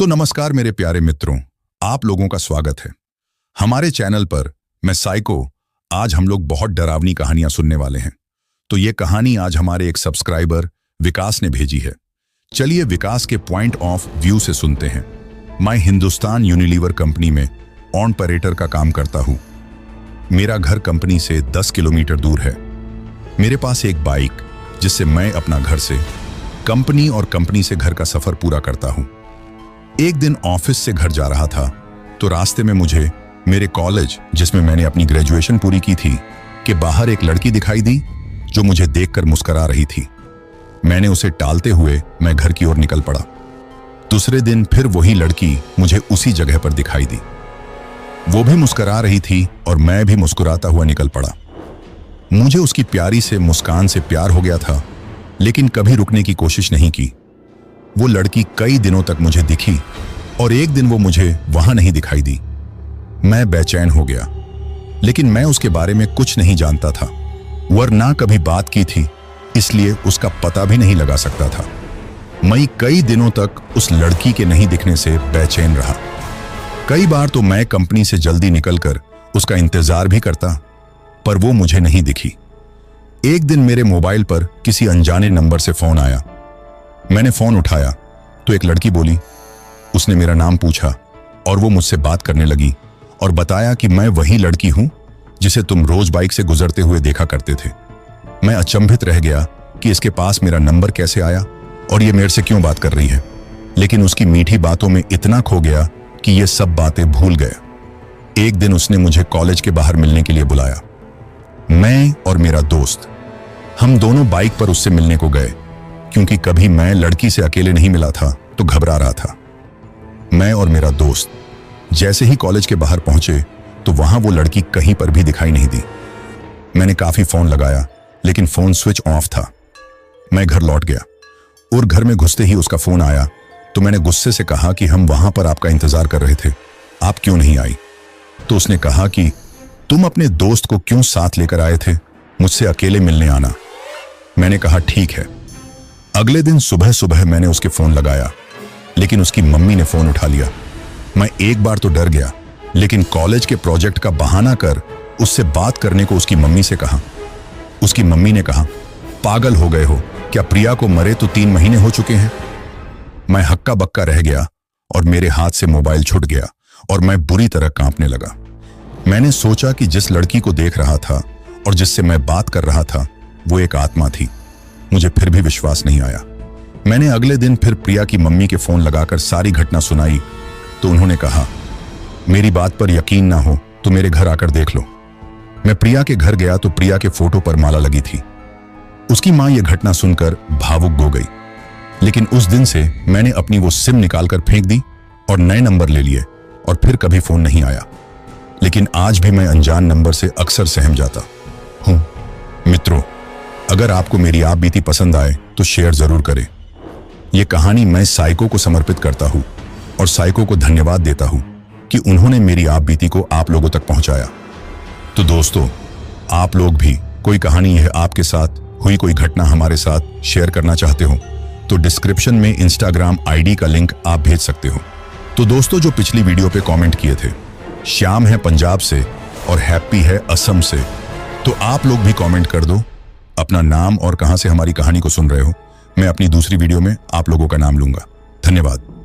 तो नमस्कार मेरे प्यारे मित्रों, आप लोगों का स्वागत है हमारे चैनल पर। मैं साइको। आज हम लोग बहुत डरावनी कहानियां सुनने वाले हैं। तो ये कहानी आज हमारे एक सब्सक्राइबर विकास ने भेजी है। चलिए विकास के पॉइंट ऑफ व्यू से सुनते हैं। मैं हिंदुस्तान यूनिलीवर कंपनी में ऑपरेटर का काम करता हूँ। मेरा घर कंपनी से 10 किलोमीटर दूर है। मेरे पास एक बाइक जिससे मैं अपना घर से कंपनी और कंपनी से घर का सफर पूरा करता हूँ। एक दिन ऑफिस से घर जा रहा था तो रास्ते में मुझे मेरे कॉलेज जिसमें मैंने अपनी ग्रेजुएशन पूरी की थी के बाहर एक लड़की दिखाई दी जो मुझे देखकर मुस्कुरा रही थी। मैंने उसे टालते हुए मैं घर की ओर निकल पड़ा। दूसरे दिन फिर वही लड़की मुझे उसी जगह पर दिखाई दी। वो भी मुस्कुरा रही थी और मैं भी मुस्कुराता हुआ निकल पड़ा। मुझे उसकी प्यारी से मुस्कान से प्यार हो गया था, लेकिन कभी रुकने की कोशिश नहीं की। वो लड़की कई दिनों तक मुझे दिखी और एक दिन वो मुझे वहां नहीं दिखाई दी। मैं बेचैन हो गया, लेकिन मैं उसके बारे में कुछ नहीं जानता था, वरना कभी बात की थी, इसलिए उसका पता भी नहीं लगा सकता था। मैं कई दिनों तक उस लड़की के नहीं दिखने से बेचैन रहा। कई बार तो मैं कंपनी से जल्दी निकलकर उसका इंतजार भी करता, पर वो मुझे नहीं दिखी। एक दिन मेरे मोबाइल पर किसी अनजाने नंबर से फोन आया। मैंने फोन उठाया तो एक लड़की बोली। उसने मेरा नाम पूछा और वो मुझसे बात करने लगी और बताया कि मैं वही लड़की हूं जिसे तुम रोज बाइक से गुजरते हुए देखा करते थे। मैं अचंभित रह गया कि इसके पास मेरा नंबर कैसे आया और ये मेरे से क्यों बात कर रही है, लेकिन उसकी मीठी बातों में इतना खो गया कि ये सब बातें भूल गया। एक दिन उसने मुझे कॉलेज के बाहर मिलने के लिए बुलाया। मैं और मेरा दोस्त हम दोनों बाइक पर उससे मिलने को गए, क्योंकि कभी मैं लड़की से अकेले नहीं मिला था तो घबरा रहा था। मैं और मेरा दोस्त जैसे ही कॉलेज के बाहर पहुंचे तो वहां वो लड़की कहीं पर भी दिखाई नहीं दी। मैंने काफी फोन लगाया, लेकिन फोन स्विच ऑफ था। मैं घर लौट गया और घर में घुसते ही उसका फोन आया तो मैंने गुस्से से कहा कि हम वहां पर आपका इंतजार कर रहे थे, आप क्यों नहीं आई? तो उसने कहा कि तुम अपने दोस्त को क्यों साथ लेकर आए थे, मुझसे अकेले मिलने आना। मैंने कहा ठीक है। अगले दिन सुबह सुबह मैंने उसके फोन लगाया, लेकिन उसकी मम्मी ने फोन उठा लिया। मैं एक बार तो डर गया, लेकिन कॉलेज के प्रोजेक्ट का बहाना कर उससे बात करने को उसकी मम्मी से कहा। उसकी मम्मी ने कहा, पागल हो गए हो क्या? प्रिया को मरे तो 3 महीने हो चुके हैं। मैं हक्का बक्का रह गया और मेरे हाथ से मोबाइल छूट गया और मैं बुरी तरह कांपने लगा। मैंने सोचा कि जिस लड़की को देख रहा था और जिससे मैं बात कर रहा था वो एक आत्मा थी। मुझे फिर भी विश्वास नहीं आया। मैंने अगले दिन फिर प्रिया की मम्मी के फोन लगाकर सारी घटना सुनाई तो उन्होंने कहा, मेरी बात पर यकीन ना हो तो मेरे घर आकर देख लो। मैं प्रिया के घर गया तो प्रिया के फोटो पर माला लगी थी। उसकी मां यह घटना सुनकर भावुक हो गई, लेकिन उस दिन से मैंने अपनी वो सिम निकालकर फेंक दी और नए नंबर ले लिए और फिर कभी फोन नहीं आया। लेकिन आज भी मैं अनजान नंबर से अक्सर सहम जाता हूं। मित्रों, अगर आपको मेरी आप बीती पसंद आए तो शेयर जरूर करें। यह कहानी मैं साइको को समर्पित करता हूं और साइको को धन्यवाद देता हूं कि उन्होंने मेरी आप बीती को आप लोगों तक पहुंचाया। तो दोस्तों, आप लोग भी कोई कहानी यह आपके साथ हुई कोई घटना हमारे साथ शेयर करना चाहते हो तो डिस्क्रिप्शन में इंस्टाग्राम आईडी का लिंक आप भेज सकते हो। तो दोस्तों, जो पिछली वीडियो पे कमेंट किए थे, श्याम है पंजाब से और हैप्पी है असम से, तो आप लोग भी कमेंट कर दो अपना नाम और कहां से हमारी कहानी को सुन रहे हो। मैं अपनी दूसरी वीडियो में आप लोगों का नाम लूंगा। धन्यवाद।